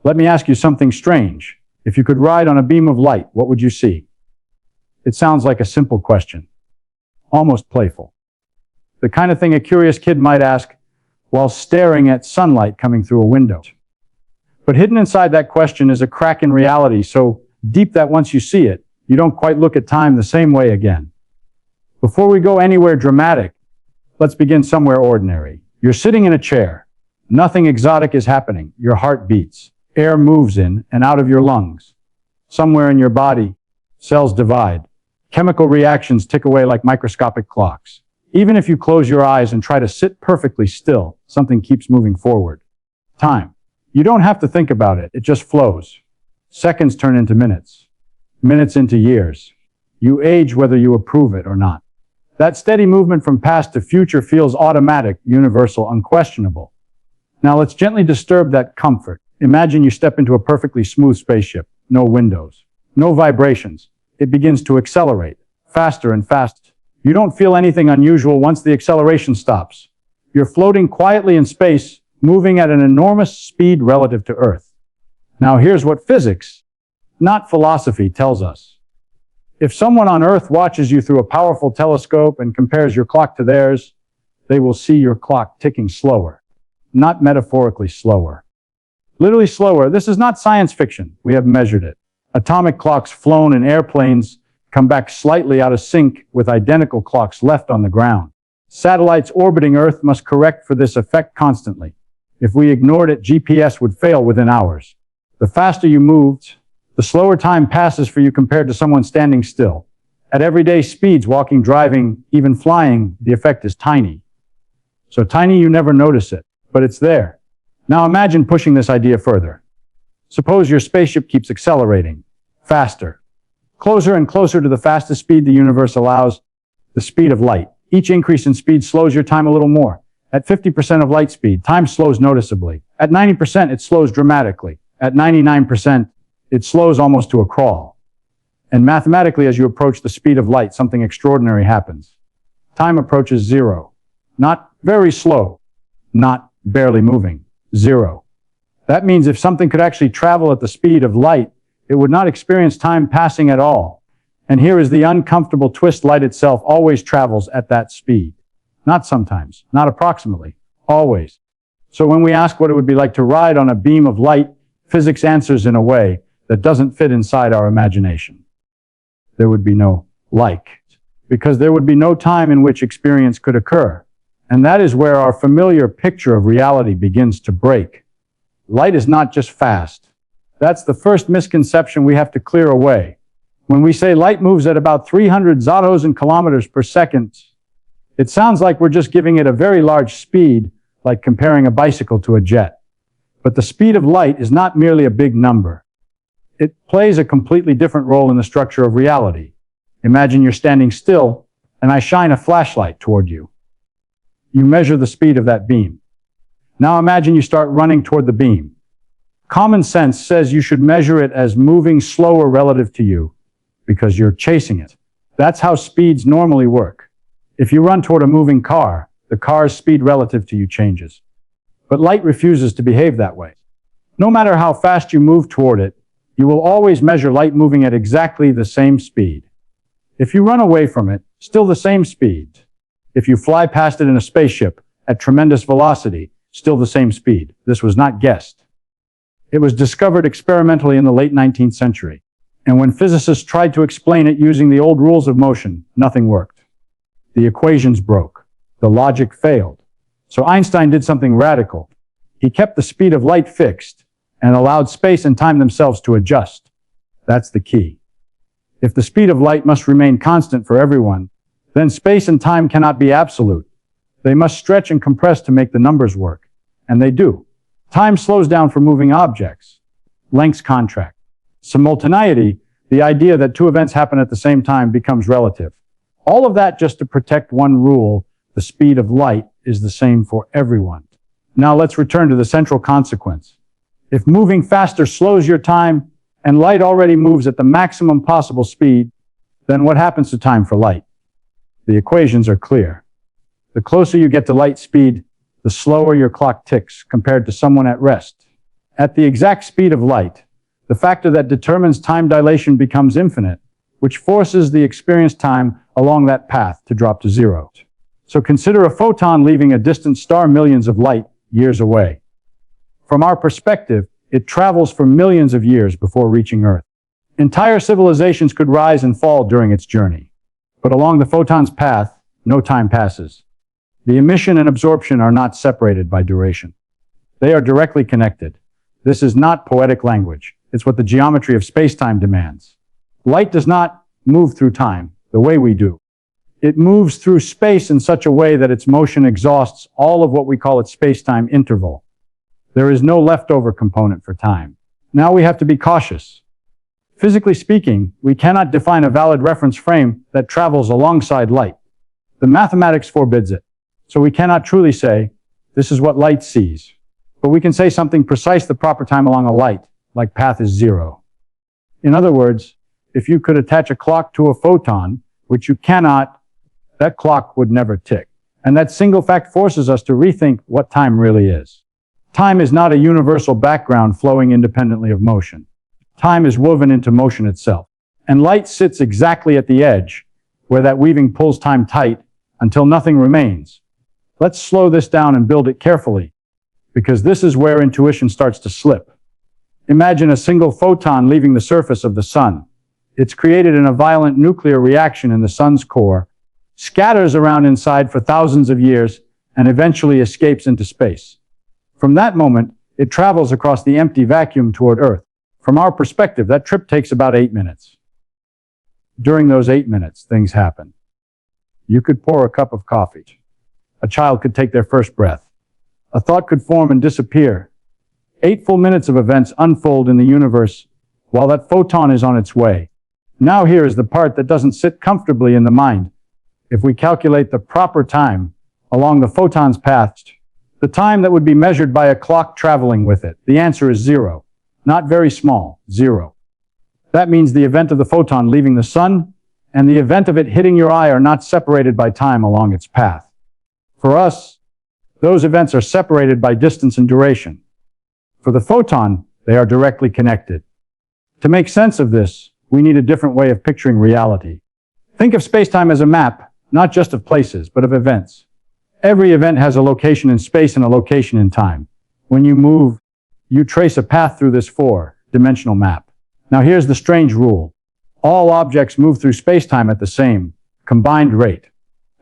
Let me ask you something strange. If you could ride on a beam of light, what would you see? It sounds like a simple question, almost playful. The kind of thing a curious kid might ask while staring at sunlight coming through a window. But hidden inside that question is a crack in reality so deep that once you see it, you don't quite look at time the same way again. Before we go anywhere dramatic, let's begin somewhere ordinary. You're sitting in a chair. Nothing exotic is happening. Your heart beats. Air moves in and out of your lungs. Somewhere in your body, cells divide. Chemical reactions tick away like microscopic clocks. Even if you close your eyes and try to sit perfectly still, something keeps moving forward. Time. You don't have to think about it. It just flows. Seconds turn into minutes. Minutes into years. You age whether you approve it or not. That steady movement from past to future feels automatic, universal, unquestionable. Now let's gently disturb that comfort. Imagine you step into a perfectly smooth spaceship. No windows. No vibrations. It begins to accelerate. Faster and faster. You don't feel anything unusual once the acceleration stops. You're floating quietly in space, moving at an enormous speed relative to Earth. Now here's what physics, not philosophy, tells us. If someone on Earth watches you through a powerful telescope and compares your clock to theirs, they will see your clock ticking slower. Not metaphorically slower. Literally slower. This is not science fiction. We have measured it. Atomic clocks flown in airplanes come back slightly out of sync with identical clocks left on the ground. Satellites orbiting Earth must correct for this effect constantly. If we ignored it, GPS would fail within hours. The faster you moved, the slower time passes for you compared to someone standing still. At everyday speeds, walking, driving, even flying, the effect is tiny. So tiny you never notice it, but it's there. Now imagine pushing this idea further. Suppose your spaceship keeps accelerating, faster, closer and closer to the fastest speed the universe allows, the speed of light. Each increase in speed slows your time a little more. At 50% of light speed, time slows noticeably. At 90%, it slows dramatically. At 99%, it slows almost to a crawl. And mathematically, as you approach the speed of light, something extraordinary happens. Time approaches zero. Not very slow, not barely moving. Zero. That means if something could actually travel at the speed of light, it would not experience time passing at all. And here is the uncomfortable twist: light itself always travels at that speed. Not sometimes, not approximately, always. So when we ask what it would be like to ride on a beam of light, physics answers in a way that doesn't fit inside our imagination. There would be no like, because there would be no time in which experience could occur. And that is where our familiar picture of reality begins to break. Light is not just fast. That's the first misconception we have to clear away. When we say light moves at about 300 zotos kilometers per second, it sounds like we're just giving it a very large speed, like comparing a bicycle to a jet. But the speed of light is not merely a big number. It plays a completely different role in the structure of reality. Imagine you're standing still, and I shine a flashlight toward you. You measure the speed of that beam. Now imagine you start running toward the beam. Common sense says you should measure it as moving slower relative to you, because you're chasing it. That's how speeds normally work. If you run toward a moving car, the car's speed relative to you changes. But light refuses to behave that way. No matter how fast you move toward it, you will always measure light moving at exactly the same speed. If you run away from it, still the same speed. If you fly past it in a spaceship at tremendous velocity, still the same speed. This was not guessed. It was discovered experimentally in the late 19th century. And when physicists tried to explain it using the old rules of motion, nothing worked. The equations broke. The logic failed. So Einstein did something radical. He kept the speed of light fixed and allowed space and time themselves to adjust. That's the key. If the speed of light must remain constant for everyone, then space and time cannot be absolute. They must stretch and compress to make the numbers work. And they do. Time slows down for moving objects. Lengths contract. Simultaneity, the idea that two events happen at the same time, becomes relative. All of that just to protect one rule: the speed of light is the same for everyone. Now let's return to the central consequence. If moving faster slows your time, and light already moves at the maximum possible speed, then what happens to time for light? The equations are clear. The closer you get to light speed, the slower your clock ticks compared to someone at rest. At the exact speed of light, the factor that determines time dilation becomes infinite, which forces the experienced time along that path to drop to zero. So consider a photon leaving a distant star millions of light years away. From our perspective, it travels for millions of years before reaching Earth. Entire civilizations could rise and fall during its journey. But along the photon's path, no time passes. The emission and absorption are not separated by duration. They are directly connected. This is not poetic language. It's what the geometry of spacetime demands. Light does not move through time the way we do. It moves through space in such a way that its motion exhausts all of what we call its spacetime interval. There is no leftover component for time. Now we have to be cautious. Physically speaking, we cannot define a valid reference frame that travels alongside light. The mathematics forbids it. So we cannot truly say, this is what light sees. But we can say something precise the proper time along a light, like path is zero. In other words, if you could attach a clock to a photon, which you cannot, that clock would never tick. And that single fact forces us to rethink what time really is. Time is not a universal background flowing independently of motion. Time is woven into motion itself. And light sits exactly at the edge, where that weaving pulls time tight until nothing remains. Let's slow this down and build it carefully, because this is where intuition starts to slip. Imagine a single photon leaving the surface of the sun. It's created in a violent nuclear reaction in the sun's core, scatters around inside for thousands of years, and eventually escapes into space. From that moment, it travels across the empty vacuum toward Earth. From our perspective, that trip takes about 8 minutes. During those 8 minutes, things happen. You could pour a cup of coffee. A child could take their first breath. A thought could form and disappear. 8 full minutes of events unfold in the universe while that photon is on its way. Now here is the part that doesn't sit comfortably in the mind. If we calculate the proper time along the photon's path, the time that would be measured by a clock traveling with it, the answer is zero. Not very small, zero. That means the event of the photon leaving the sun and the event of it hitting your eye are not separated by time along its path. For us, those events are separated by distance and duration. For the photon, they are directly connected. To make sense of this, we need a different way of picturing reality. Think of spacetime as a map, not just of places, but of events. Every event has a location in space and a location in time. When you move, you trace a path through this 4-dimensional map. Now here's the strange rule. All objects move through spacetime at the same, combined rate.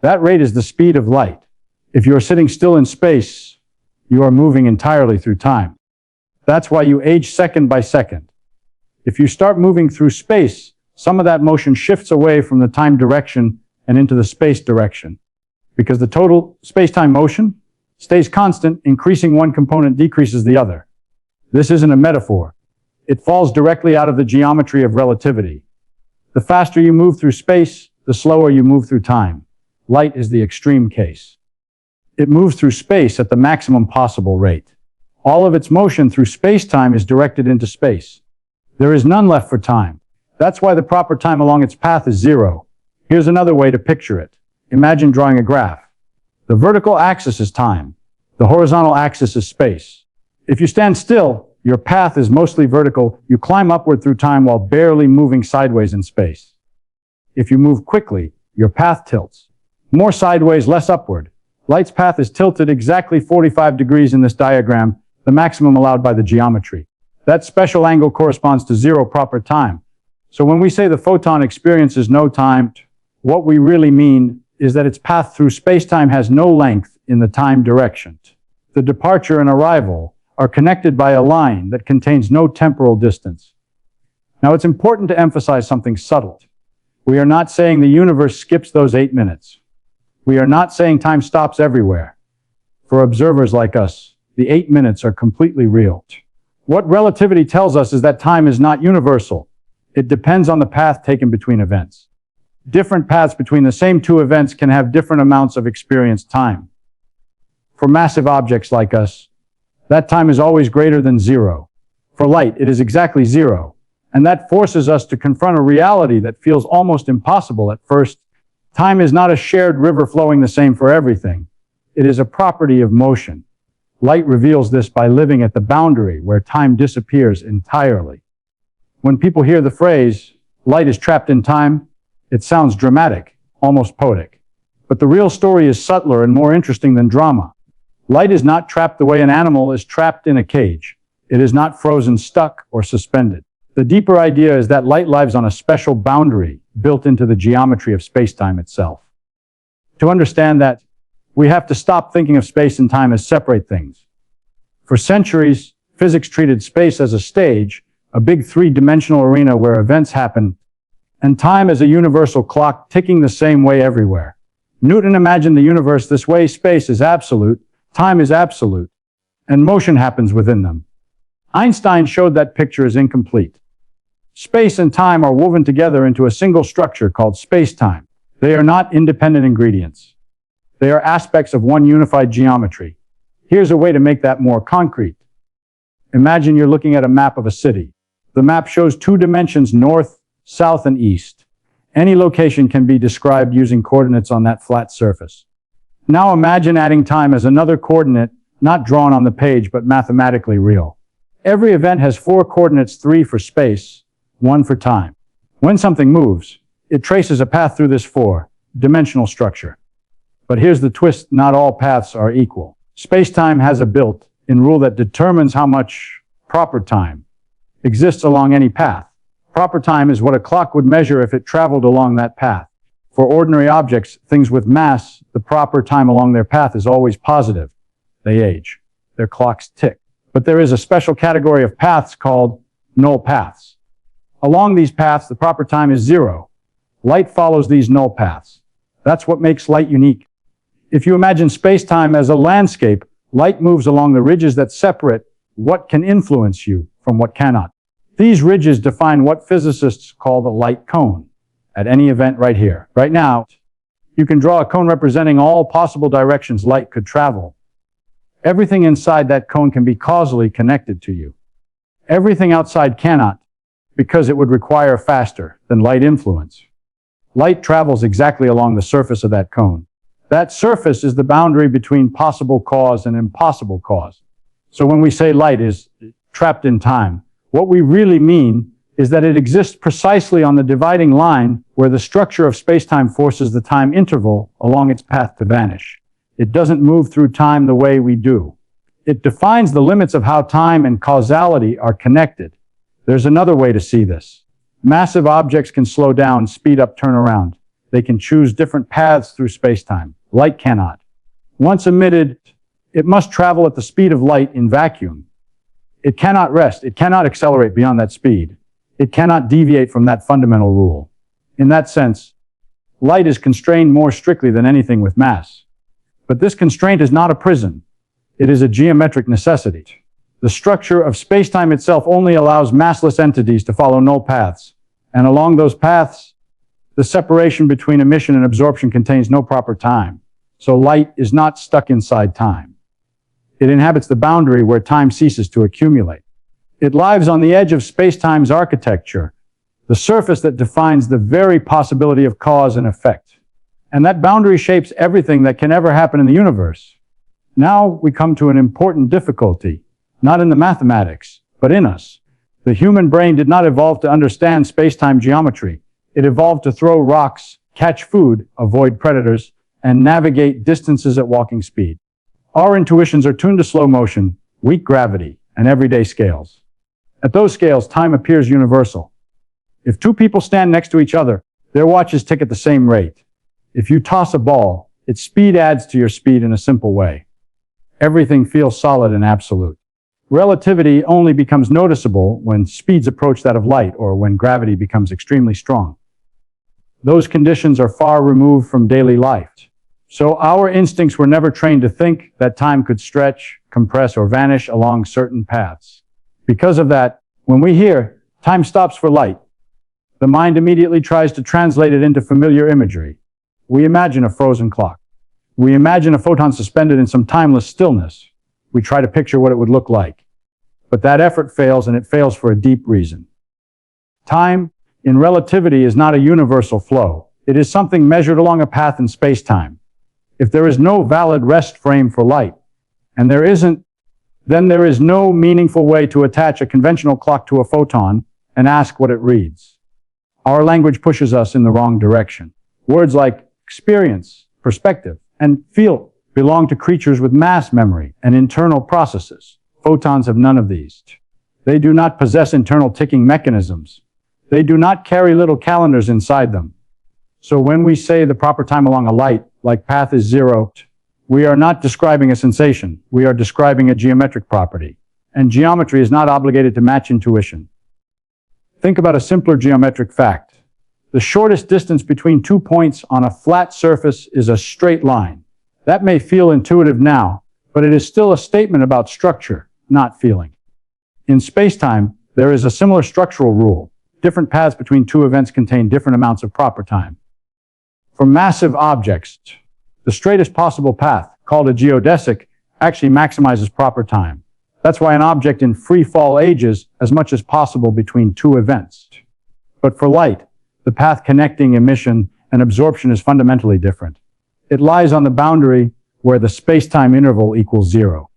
That rate is the speed of light. If you are sitting still in space, you are moving entirely through time. That's why you age second by second. If you start moving through space, some of that motion shifts away from the time direction and into the space direction. Because the total space-time motion stays constant, increasing one component decreases the other. This isn't a metaphor. It falls directly out of the geometry of relativity. The faster you move through space, the slower you move through time. Light is the extreme case. It moves through space at the maximum possible rate. All of its motion through space-time is directed into space. There is none left for time. That's why the proper time along its path is zero. Here's another way to picture it. Imagine drawing a graph. The vertical axis is time. The horizontal axis is space. If you stand still, your path is mostly vertical. You climb upward through time while barely moving sideways in space. If you move quickly, your path tilts. More sideways, less upward. Light's path is tilted exactly 45 degrees in this diagram, the maximum allowed by the geometry. That special angle corresponds to zero proper time. So when we say the photon experiences no time, what we really mean is that its path through spacetime has no length in the time direction. The departure and arrival are connected by a line that contains no temporal distance. Now it's important to emphasize something subtle. We are not saying the universe skips those 8 minutes. We are not saying time stops everywhere. For observers like us, the 8 minutes are completely real. What relativity tells us is that time is not universal. It depends on the path taken between events. Different paths between the same two events can have different amounts of experienced time. For massive objects like us, that time is always greater than zero. For light, it is exactly zero. And that forces us to confront a reality that feels almost impossible at first. Time is not a shared river flowing the same for everything. It is a property of motion. Light reveals this by living at the boundary where time disappears entirely. When people hear the phrase, light is trapped in time, it sounds dramatic, almost poetic. But the real story is subtler and more interesting than drama. Light is not trapped the way an animal is trapped in a cage. It is not frozen, stuck, or suspended. The deeper idea is that light lives on a special boundary built into the geometry of spacetime itself. To understand that, we have to stop thinking of space and time as separate things. For centuries, physics treated space as a stage, a big three-dimensional arena where events happen, and time as a universal clock ticking the same way everywhere. Newton imagined the universe this way: space is absolute, time is absolute, and motion happens within them. Einstein showed that picture is incomplete. Space and time are woven together into a single structure called spacetime. They are not independent ingredients. They are aspects of one unified geometry. Here's a way to make that more concrete. Imagine you're looking at a map of a city. The map shows two dimensions: north, south, and east. Any location can be described using coordinates on that flat surface. Now imagine adding time as another coordinate, not drawn on the page, but mathematically real. Every event has four coordinates: 3 for space, 1 for time. When something moves, it traces a path through this four-dimensional structure. But here's the twist: not all paths are equal. Spacetime has a built-in rule that determines how much proper time exists along any path. Proper time is what a clock would measure if it traveled along that path. For ordinary objects, things with mass, the proper time along their path is always positive. They age. Their clocks tick. But there is a special category of paths called null paths. Along these paths, the proper time is 0. Light follows these null paths. That's what makes light unique. If you imagine space-time as a landscape, light moves along the ridges that separate what can influence you from what cannot. These ridges define what physicists call the light cone. At any event right here, right now, you can draw a cone representing all possible directions light could travel. Everything inside that cone can be causally connected to you. Everything outside cannot, because it would require faster than light influence. Light travels exactly along the surface of that cone. That surface is the boundary between possible cause and impossible cause. So when we say light is trapped in time, what we really mean is that it exists precisely on the dividing line where the structure of spacetime forces the time interval along its path to vanish. It doesn't move through time the way we do. It defines the limits of how time and causality are connected. There's another way to see this. Massive objects can slow down, speed up, turn around. They can choose different paths through spacetime. Light cannot. Once emitted, it must travel at the speed of light in vacuum. It cannot rest. It cannot accelerate beyond that speed. It cannot deviate from that fundamental rule. In that sense, light is constrained more strictly than anything with mass. But this constraint is not a prison. It is a geometric necessity. The structure of spacetime itself only allows massless entities to follow null paths. And along those paths, the separation between emission and absorption contains no proper time. So light is not stuck inside time. It inhabits the boundary where time ceases to accumulate. It lives on the edge of spacetime's architecture, the surface that defines the very possibility of cause and effect. And that boundary shapes everything that can ever happen in the universe. Now we come to an important difficulty, not in the mathematics, but in us. The human brain did not evolve to understand spacetime geometry. It evolved to throw rocks, catch food, avoid predators, and navigate distances at walking speed. Our intuitions are tuned to slow motion, weak gravity, and everyday scales. At those scales, time appears universal. If two people stand next to each other, their watches tick at the same rate. If you toss a ball, its speed adds to your speed in a simple way. Everything feels solid and absolute. Relativity only becomes noticeable when speeds approach that of light or when gravity becomes extremely strong. Those conditions are far removed from daily life. So our instincts were never trained to think that time could stretch, compress, or vanish along certain paths. Because of that, when we hear time stops for light, the mind immediately tries to translate it into familiar imagery. We imagine a frozen clock. We imagine a photon suspended in some timeless stillness. We try to picture what it would look like. But that effort fails, and it fails for a deep reason. Time, in relativity, is not a universal flow. It is something measured along a path in space-time. If there is no valid rest frame for light, and there isn't then there is no meaningful way to attach a conventional clock to a photon and ask what it reads. Our language pushes us in the wrong direction. Words like experience, perspective, and feel belong to creatures with mass memory and internal processes. Photons have none of these. They do not possess internal ticking mechanisms. They do not carry little calendars inside them. So when we say the proper time along a light, like path is 0, we are not describing a sensation. We are describing a geometric property. And geometry is not obligated to match intuition. Think about a simpler geometric fact. The shortest distance between 2 points on a flat surface is a straight line. That may feel intuitive now, but it is still a statement about structure, not feeling. In spacetime, there is a similar structural rule. Different paths between two events contain different amounts of proper time. For massive objects, the straightest possible path, called a geodesic, actually maximizes proper time. That's why an object in free fall ages as much as possible between two events. But for light, the path connecting emission and absorption is fundamentally different. It lies on the boundary where the space-time interval equals 0.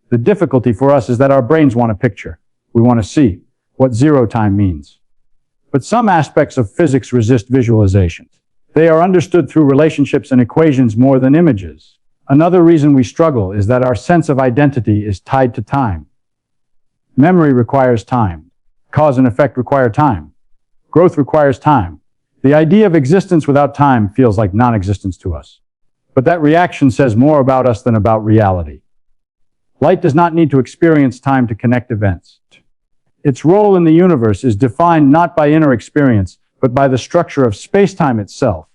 The difficulty for us is that our brains want a picture. We want to see what 0 time means. But some aspects of physics resist visualization. They are understood through relationships and equations more than images. Another reason we struggle is that our sense of identity is tied to time. Memory requires time. Cause and effect require time. Growth requires time. The idea of existence without time feels like non-existence to us. But that reaction says more about us than about reality. Light does not need to experience time to connect events. Its role in the universe is defined not by inner experience, but by the structure of space-time itself,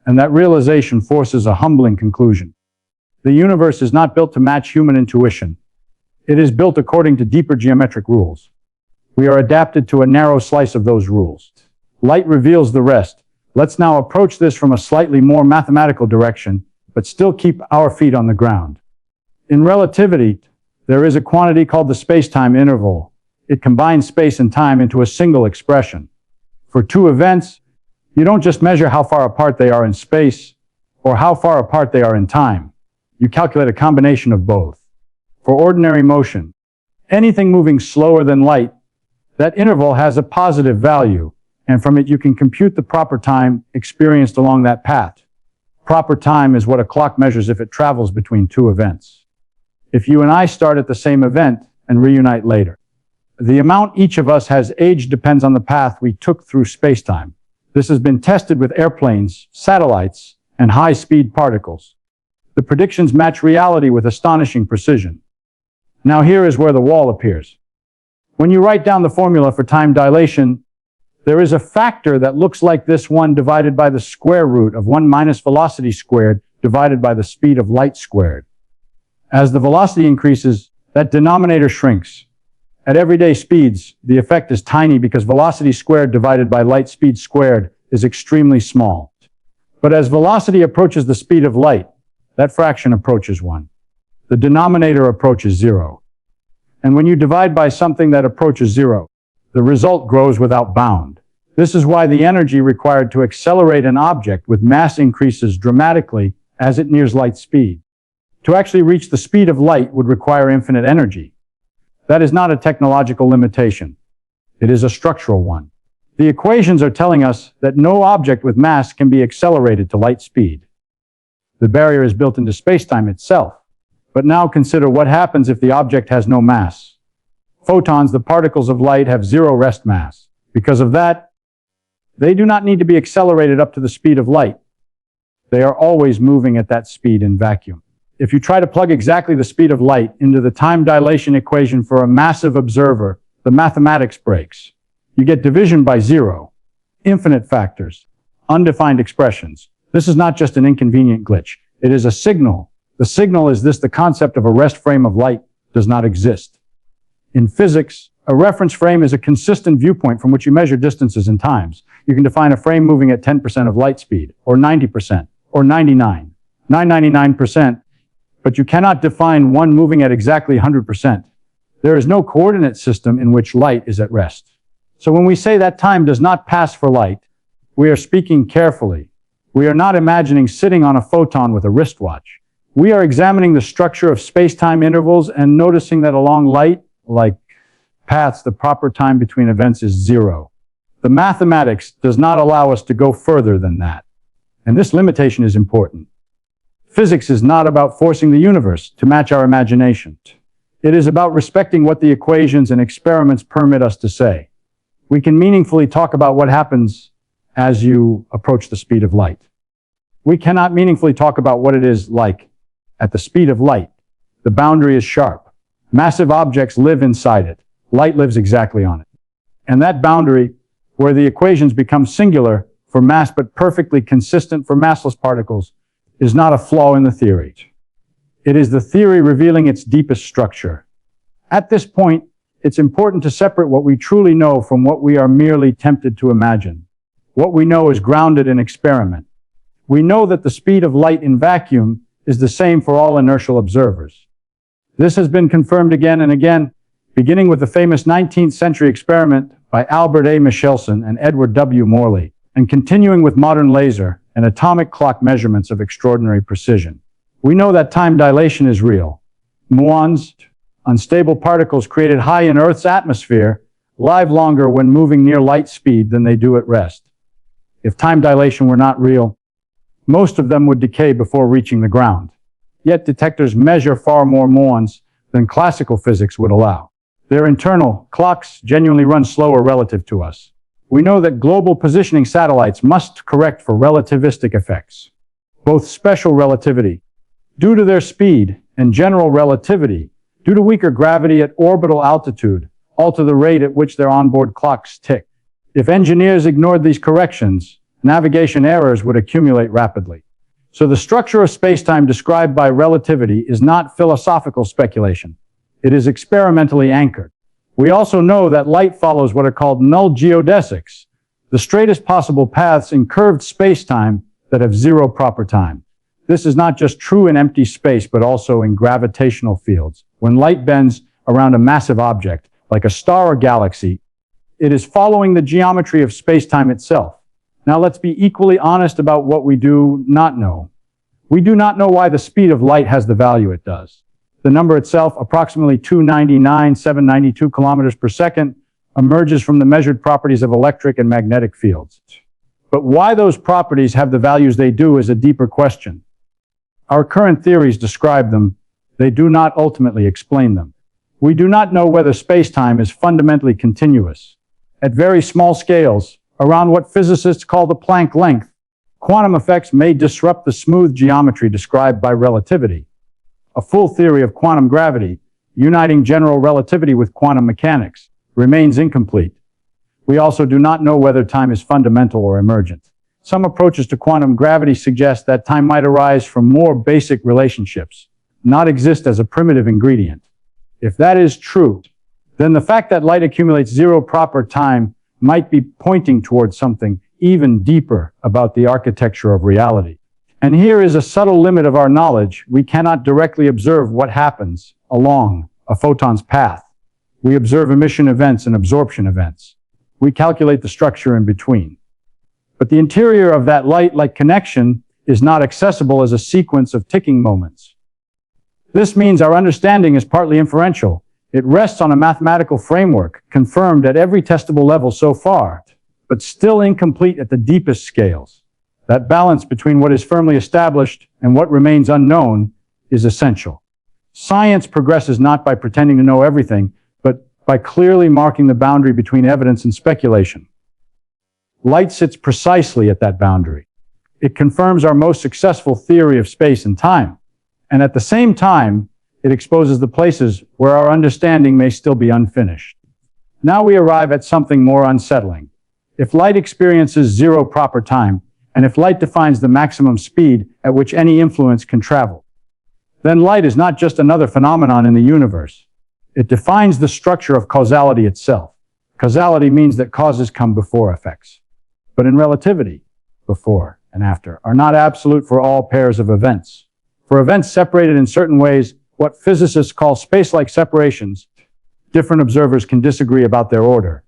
and that realization forces a humbling conclusion. The universe is not built to match human intuition. It is built according to deeper geometric rules. We are adapted to a narrow slice of those rules. Light reveals the rest. Let's now approach this from a slightly more mathematical direction, but still keep our feet on the ground. In relativity, there is a quantity called the space-time interval. It combines space and time into a single expression. For two events, you don't just measure how far apart they are in space or how far apart they are in time. You calculate a combination of both. For ordinary motion, anything moving slower than light, that interval has a positive value, and from it you can compute the proper time experienced along that path. Proper time is what a clock measures if it travels between two events. If you and I start at the same event and reunite later, the amount each of us has aged depends on the path we took through spacetime. This has been tested with airplanes, satellites, and high-speed particles. The predictions match reality with astonishing precision. Now here is where the wall appears. When you write down the formula for time dilation, there is a factor that looks like this one divided by the square root of 1 minus velocity squared divided by the speed of light squared. As the velocity increases, that denominator shrinks. At everyday speeds, the effect is tiny because velocity squared divided by light speed squared is extremely small. But as velocity approaches the speed of light, that fraction approaches 1. The denominator approaches 0. And when you divide by something that approaches 0, the result grows without bound. This is why the energy required to accelerate an object with mass increases dramatically as it nears light speed. To actually reach the speed of light would require infinite energy. That is not a technological limitation. It is a structural one. The equations are telling us that no object with mass can be accelerated to light speed. The barrier is built into spacetime itself. But now consider what happens if the object has no mass. Photons, the particles of light, have 0 rest mass. Because of that, they do not need to be accelerated up to the speed of light. They are always moving at that speed in vacuum. If you try to plug exactly the speed of light into the time dilation equation for a massive observer, the mathematics breaks. You get division by 0, infinite factors, undefined expressions. This is not just an inconvenient glitch. It is a signal. The signal is this: the concept of a rest frame of light does not exist. In physics, a reference frame is a consistent viewpoint from which you measure distances and times. You can define a frame moving at 10% of light speed, or 90%, or 999%, but you cannot define one moving at exactly 100%. There is no coordinate system in which light is at rest. So when we say that time does not pass for light, we are speaking carefully. We are not imagining sitting on a photon with a wristwatch. We are examining the structure of space-time intervals and noticing that along light-like paths, the proper time between events is zero. The mathematics does not allow us to go further than that. And this limitation is important. Physics is not about forcing the universe to match our imagination. It is about respecting what the equations and experiments permit us to say. We can meaningfully talk about what happens as you approach the speed of light. We cannot meaningfully talk about what it is like at the speed of light. The boundary is sharp. Massive objects live inside it. Light lives exactly on it. And that boundary, where the equations become singular for mass but perfectly consistent for massless particles, is not a flaw in the theory. It is the theory revealing its deepest structure. At this point, it's important to separate what we truly know from what we are merely tempted to imagine. What we know is grounded in experiment. We know that the speed of light in vacuum is the same for all inertial observers. This has been confirmed again and again, beginning with the famous 19th century experiment by Albert A. Michelson and Edward W. Morley, and continuing with modern laser and atomic clock measurements of extraordinary precision. We know that time dilation is real. Muons, unstable particles created high in Earth's atmosphere, live longer when moving near light speed than they do at rest. If time dilation were not real, most of them would decay before reaching the ground. Yet detectors measure far more muons than classical physics would allow. Their internal clocks genuinely run slower relative to us. We know that global positioning satellites must correct for relativistic effects, both special relativity, due to their speed, and general relativity, due to weaker gravity at orbital altitude, alter the rate at which their onboard clocks tick. If engineers ignored these corrections, navigation errors would accumulate rapidly. So the structure of spacetime described by relativity is not philosophical speculation. It is experimentally anchored. We also know that light follows what are called null geodesics, the straightest possible paths in curved spacetime that have zero proper time. This is not just true in empty space, but also in gravitational fields. When light bends around a massive object, like a star or galaxy, it is following the geometry of spacetime itself. Now let's be equally honest about what we do not know. We do not know why the speed of light has the value it does. The number itself, approximately 299,792 kilometers per second, emerges from the measured properties of electric and magnetic fields. But why those properties have the values they do is a deeper question. Our current theories describe them. They do not ultimately explain them. We do not know whether spacetime is fundamentally continuous. At very small scales, around what physicists call the Planck length, quantum effects may disrupt the smooth geometry described by relativity. A full theory of quantum gravity, uniting general relativity with quantum mechanics, remains incomplete. We also do not know whether time is fundamental or emergent. Some approaches to quantum gravity suggest that time might arise from more basic relationships, not exist as a primitive ingredient. If that is true, then the fact that light accumulates zero proper time might be pointing towards something even deeper about the architecture of reality. And here is a subtle limit of our knowledge. We cannot directly observe what happens along a photon's path. We observe emission events and absorption events. We calculate the structure in between. But the interior of that light-like connection is not accessible as a sequence of ticking moments. This means our understanding is partly inferential. It rests on a mathematical framework confirmed at every testable level so far, but still incomplete at the deepest scales. That balance between what is firmly established and what remains unknown is essential. Science progresses not by pretending to know everything, but by clearly marking the boundary between evidence and speculation. Light sits precisely at that boundary. It confirms our most successful theory of space and time, and at the same time, it exposes the places where our understanding may still be unfinished. Now we arrive at something more unsettling. If light experiences zero proper time, and if light defines the maximum speed at which any influence can travel, then light is not just another phenomenon in the universe. It defines the structure of causality itself. Causality means that causes come before effects. But in relativity, before and after are not absolute for all pairs of events. For events separated in certain ways, what physicists call space-like separations, different observers can disagree about their order.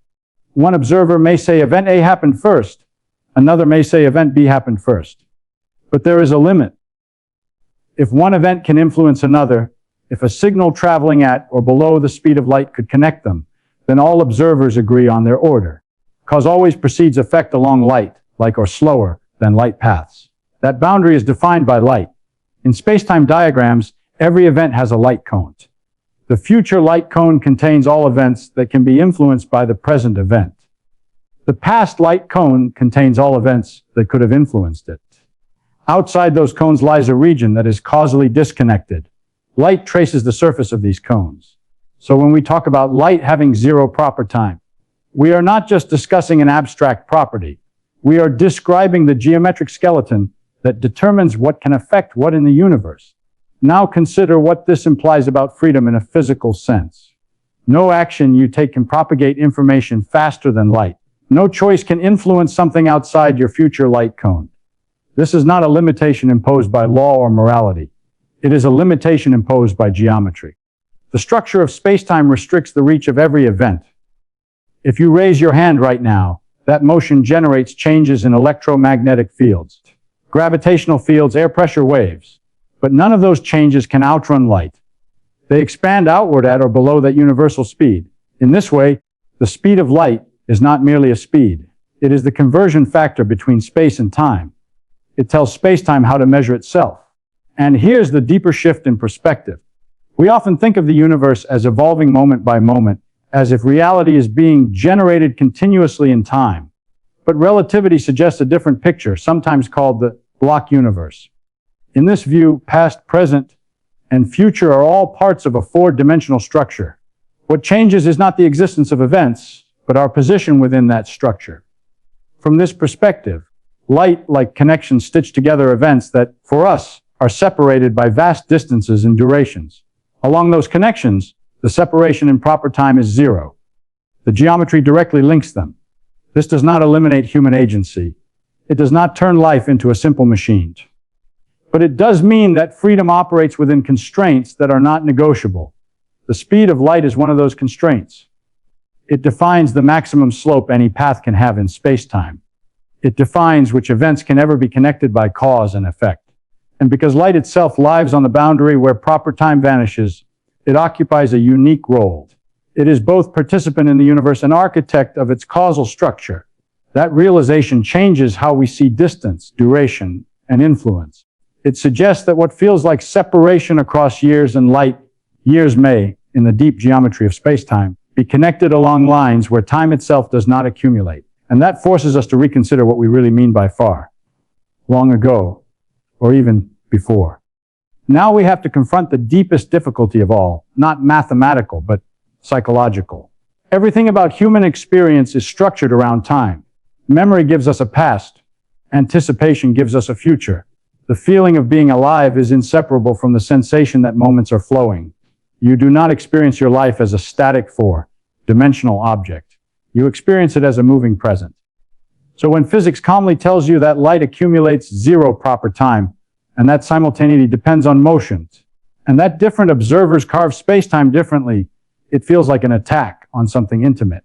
One observer may say event A happened first, another may say event B happened first. But there is a limit. If one event can influence another, if a signal traveling at or below the speed of light could connect them, then all observers agree on their order. Cause always precedes effect along light, like or slower than light paths. That boundary is defined by light. In spacetime diagrams, every event has a light cone. The future light cone contains all events that can be influenced by the present event. The past light cone contains all events that could have influenced it. Outside those cones lies a region that is causally disconnected. Light traces the surface of these cones. So when we talk about light having zero proper time, we are not just discussing an abstract property. We are describing the geometric skeleton that determines what can affect what in the universe. Now consider what this implies about freedom in a physical sense. No action you take can propagate information faster than light. No choice can influence something outside your future light cone. This is not a limitation imposed by law or morality. It is a limitation imposed by geometry. The structure of spacetime restricts the reach of every event. If you raise your hand right now, that motion generates changes in electromagnetic fields, gravitational fields, air pressure waves. But none of those changes can outrun light. They expand outward at or below that universal speed. In this way, the speed of light is not merely a speed. It is the conversion factor between space and time. It tells spacetime how to measure itself. And here's the deeper shift in perspective. We often think of the universe as evolving moment by moment, as if reality is being generated continuously in time. But relativity suggests a different picture, sometimes called the block universe. In this view, past, present, and future are all parts of a four-dimensional structure. What changes is not the existence of events, but our position within that structure. From this perspective, light, like connections, stitch together events that, for us, are separated by vast distances and durations. Along those connections, the separation in proper time is zero. The geometry directly links them. This does not eliminate human agency. It does not turn life into a simple machine. But it does mean that freedom operates within constraints that are not negotiable. The speed of light is one of those constraints. It defines the maximum slope any path can have in spacetime. It defines which events can ever be connected by cause and effect. And because light itself lives on the boundary where proper time vanishes, it occupies a unique role. It is both participant in the universe and architect of its causal structure. That realization changes how we see distance, duration, and influence. It suggests that what feels like separation across years and light years may, in the deep geometry of spacetime, be connected along lines where time itself does not accumulate. And that forces us to reconsider what we really mean by far, long ago, or even before. Now we have to confront the deepest difficulty of all, not mathematical, but psychological. Everything about human experience is structured around time. Memory gives us a past. Anticipation gives us a future. The feeling of being alive is inseparable from the sensation that moments are flowing. You do not experience your life as a static four-dimensional object. You experience it as a moving present. So when physics calmly tells you that light accumulates zero proper time, and that simultaneity depends on motion, and that different observers carve spacetime differently, it feels like an attack on something intimate.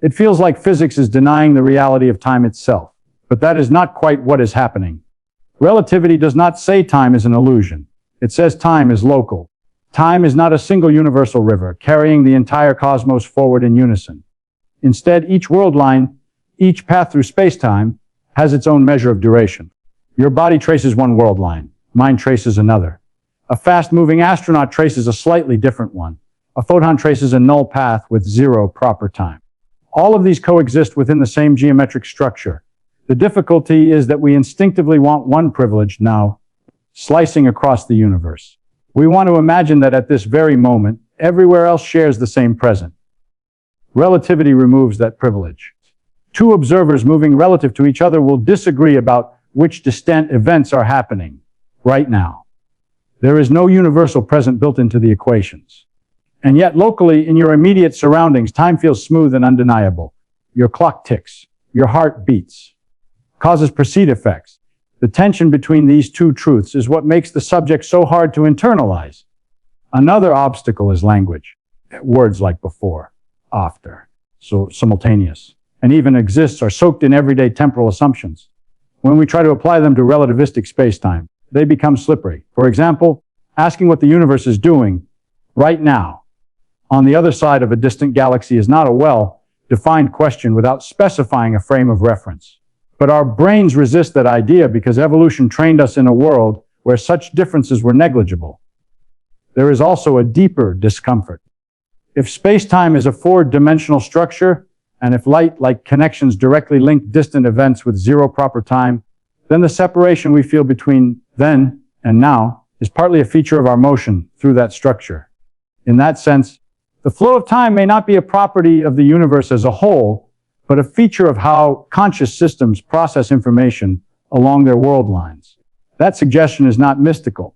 It feels like physics is denying the reality of time itself. But that is not quite what is happening. Relativity does not say time is an illusion. It says time is local. Time is not a single universal river carrying the entire cosmos forward in unison. Instead, each world line, each path through spacetime, has its own measure of duration. Your body traces one world line. Mine traces another. A fast-moving astronaut traces a slightly different one. A photon traces a null path with zero proper time. All of these coexist within the same geometric structure. The difficulty is that we instinctively want one privilege now, slicing across the universe. We want to imagine that at this very moment, everywhere else shares the same present. Relativity removes that privilege. Two observers moving relative to each other will disagree about which distant events are happening right now. There is no universal present built into the equations. And yet locally, in your immediate surroundings, time feels smooth and undeniable. Your clock ticks. Your heart beats. Causes precede effects. The tension between these two truths is what makes the subject so hard to internalize. Another obstacle is language. Words like before, after, so simultaneous, and even exists are soaked in everyday temporal assumptions. When we try to apply them to relativistic spacetime, they become slippery. For example, asking what the universe is doing right now on the other side of a distant galaxy is not a well-defined question without specifying a frame of reference. But our brains resist that idea because evolution trained us in a world where such differences were negligible. There is also a deeper discomfort. If space-time is a four-dimensional structure, and if light-like connections directly link distant events with zero proper time, then the separation we feel between then and now is partly a feature of our motion through that structure. In that sense, the flow of time may not be a property of the universe as a whole, but a feature of how conscious systems process information along their world lines. That suggestion is not mystical.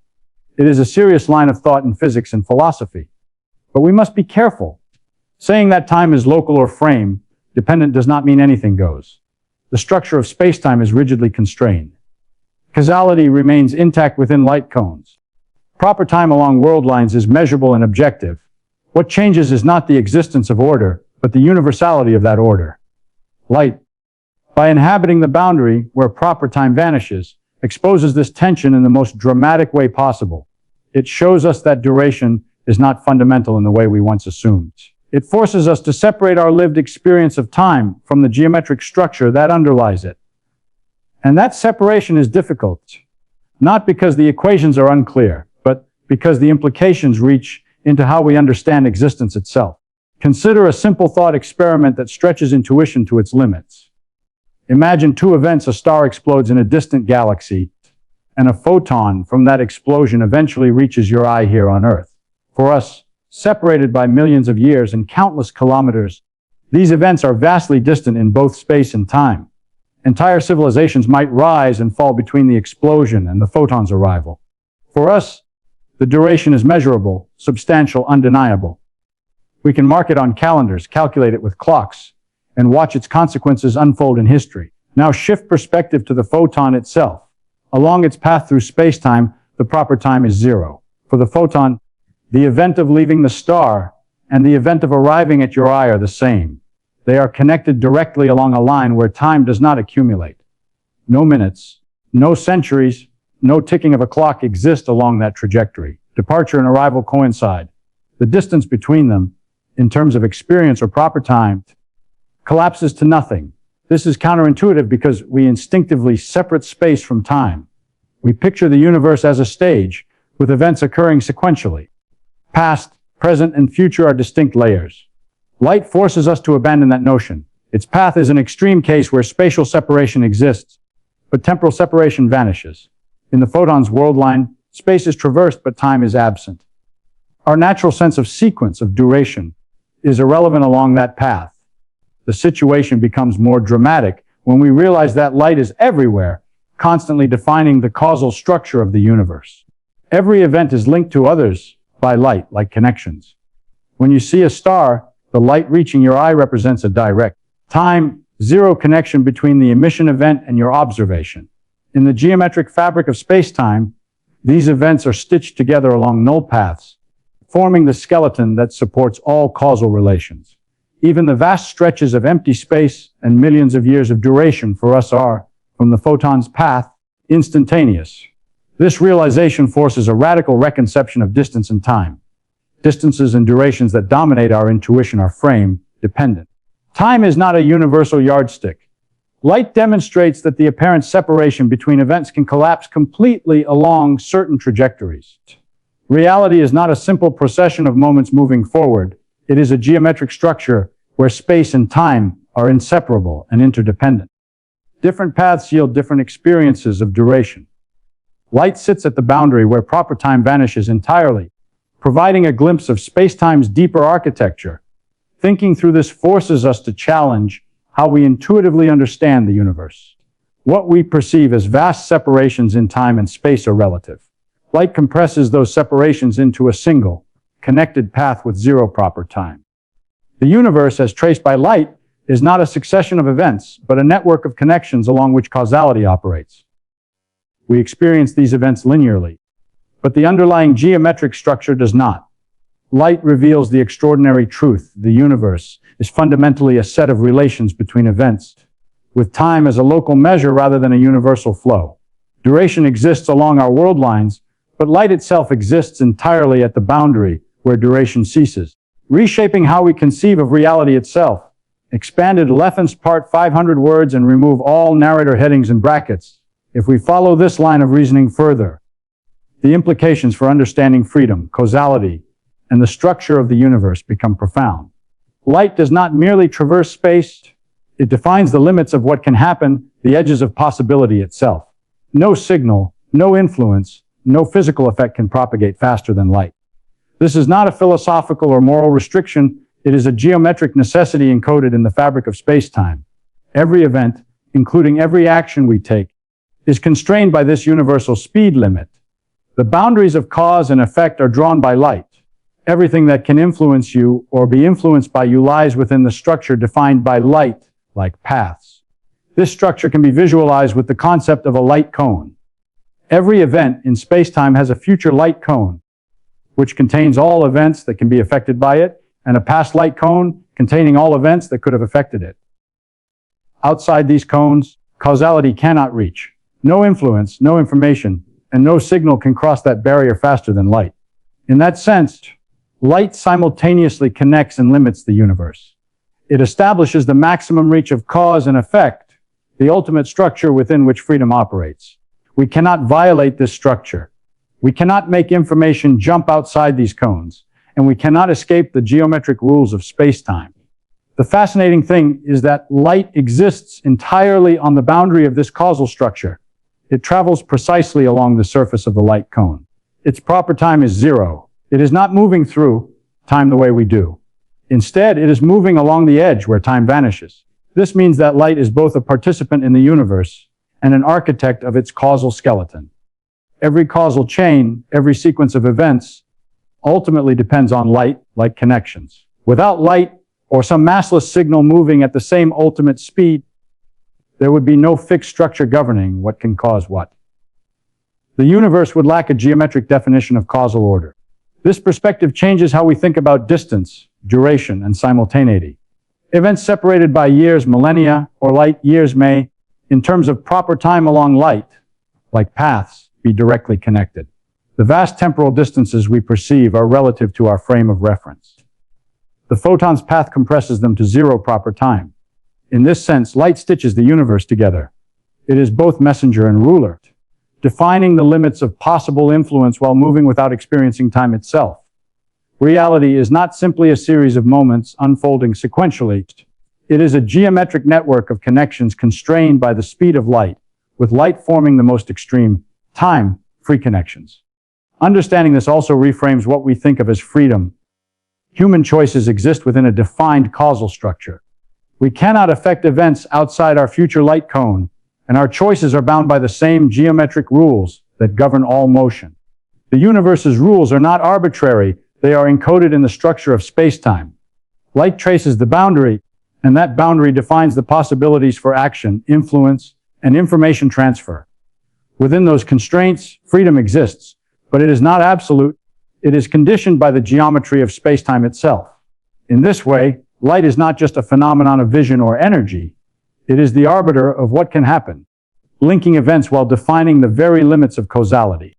It is a serious line of thought in physics and philosophy. But we must be careful. Saying that time is local or frame dependent does not mean anything goes. The structure of spacetime is rigidly constrained. Causality remains intact within light cones. Proper time along world lines is measurable and objective. What changes is not the existence of order, but the universality of that order. Light, by inhabiting the boundary where proper time vanishes, exposes this tension in the most dramatic way possible. It shows us that duration is not fundamental in the way we once assumed. It forces us to separate our lived experience of time from the geometric structure that underlies it. And that separation is difficult, not because the equations are unclear, but because the implications reach into how we understand existence itself. Consider a simple thought experiment that stretches intuition to its limits. Imagine two events: a star explodes in a distant galaxy, and a photon from that explosion eventually reaches your eye here on Earth. For us, separated by millions of years and countless kilometers, these events are vastly distant in both space and time. Entire civilizations might rise and fall between the explosion and the photon's arrival. For us, the duration is measurable, substantial, undeniable. We can mark it on calendars, calculate it with clocks, and watch its consequences unfold in history. Now shift perspective to the photon itself. Along its path through space-time, the proper time is zero. For the photon, the event of leaving the star and the event of arriving at your eye are the same. They are connected directly along a line where time does not accumulate. No minutes, no centuries, no ticking of a clock exist along that trajectory. Departure and arrival coincide. The distance between them, in terms of experience or proper time, collapses to nothing. This is counterintuitive because we instinctively separate space from time. We picture the universe as a stage, with events occurring sequentially. Past, present, and future are distinct layers. Light forces us to abandon that notion. Its path is an extreme case where spatial separation exists, but temporal separation vanishes. In the photon's world line, space is traversed, but time is absent. Our natural sense of sequence, of duration, is irrelevant along that path. The situation becomes more dramatic when we realize that light is everywhere, constantly defining the causal structure of the universe. Every event is linked to others by light, like connections. When you see a star, the light reaching your eye represents a direct time, zero connection between the emission event and your observation. In the geometric fabric of space-time, these events are stitched together along null paths, forming the skeleton that supports all causal relations. Even the vast stretches of empty space and millions of years of duration for us are, from the photon's path, instantaneous. This realization forces a radical reconception of distance and time. Distances and durations that dominate our intuition are frame-dependent. Time is not a universal yardstick. Light demonstrates that the apparent separation between events can collapse completely along certain trajectories. Reality is not a simple procession of moments moving forward. It is a geometric structure where space and time are inseparable and interdependent. Different paths yield different experiences of duration. Light sits at the boundary where proper time vanishes entirely, providing a glimpse of space-time's deeper architecture. Thinking through this forces us to challenge how we intuitively understand the universe. What we perceive as vast separations in time and space are relative. Light compresses those separations into a single, connected path with zero proper time. The universe, as traced by light, is not a succession of events, but a network of connections along which causality operates. We experience these events linearly, but the underlying geometric structure does not. Light reveals the extraordinary truth: the universe is fundamentally a set of relations between events, with time as a local measure rather than a universal flow. Duration exists along our world lines, but light itself exists entirely at the boundary where duration ceases, reshaping how we conceive of reality itself. Expanded Leffen's part 500 words and remove all narrator headings and brackets. If we follow this line of reasoning further, the implications for understanding freedom, causality, and the structure of the universe become profound. Light does not merely traverse space, it defines the limits of what can happen, the edges of possibility itself. No signal, no influence, no physical effect can propagate faster than light. This is not a philosophical or moral restriction, it is a geometric necessity encoded in the fabric of space-time. Every event, including every action we take, is constrained by this universal speed limit. The boundaries of cause and effect are drawn by light. Everything that can influence you or be influenced by you lies within the structure defined by light, like paths. This structure can be visualized with the concept of a light cone. Every event in space-time has a future light cone, which contains all events that can be affected by it, and a past light cone containing all events that could have affected it. Outside these cones, causality cannot reach. No influence, no information, and no signal can cross that barrier faster than light. In that sense, light simultaneously connects and limits the universe. It establishes the maximum reach of cause and effect, the ultimate structure within which freedom operates. We cannot violate this structure. We cannot make information jump outside these cones, and we cannot escape the geometric rules of space-time. The fascinating thing is that light exists entirely on the boundary of this causal structure. It travels precisely along the surface of the light cone. Its proper time is zero. It is not moving through time the way we do. Instead, it is moving along the edge where time vanishes. This means that light is both a participant in the universe and an architect of its causal skeleton. Every causal chain, every sequence of events, ultimately depends on light, like connections. Without light, or some massless signal moving at the same ultimate speed, there would be no fixed structure governing what can cause what. The universe would lack a geometric definition of causal order. This perspective changes how we think about distance, duration, and simultaneity. Events separated by years, millennia, or light years may, in terms of proper time along light, like paths, be directly connected. The vast temporal distances we perceive are relative to our frame of reference. The photon's path compresses them to zero proper time. In this sense, light stitches the universe together. It is both messenger and ruler, defining the limits of possible influence while moving without experiencing time itself. Reality is not simply a series of moments unfolding sequentially. It is a geometric network of connections constrained by the speed of light, with light forming the most extreme, time-free connections. Understanding this also reframes what we think of as freedom. Human choices exist within a defined causal structure. We cannot affect events outside our future light cone, and our choices are bound by the same geometric rules that govern all motion. The universe's rules are not arbitrary, they are encoded in the structure of space-time. Light traces the boundary, and that boundary defines the possibilities for action, influence, and information transfer. Within those constraints, freedom exists, but it is not absolute. It is conditioned by the geometry of space-time itself. In this way, light is not just a phenomenon of vision or energy. It is the arbiter of what can happen, linking events while defining the very limits of causality.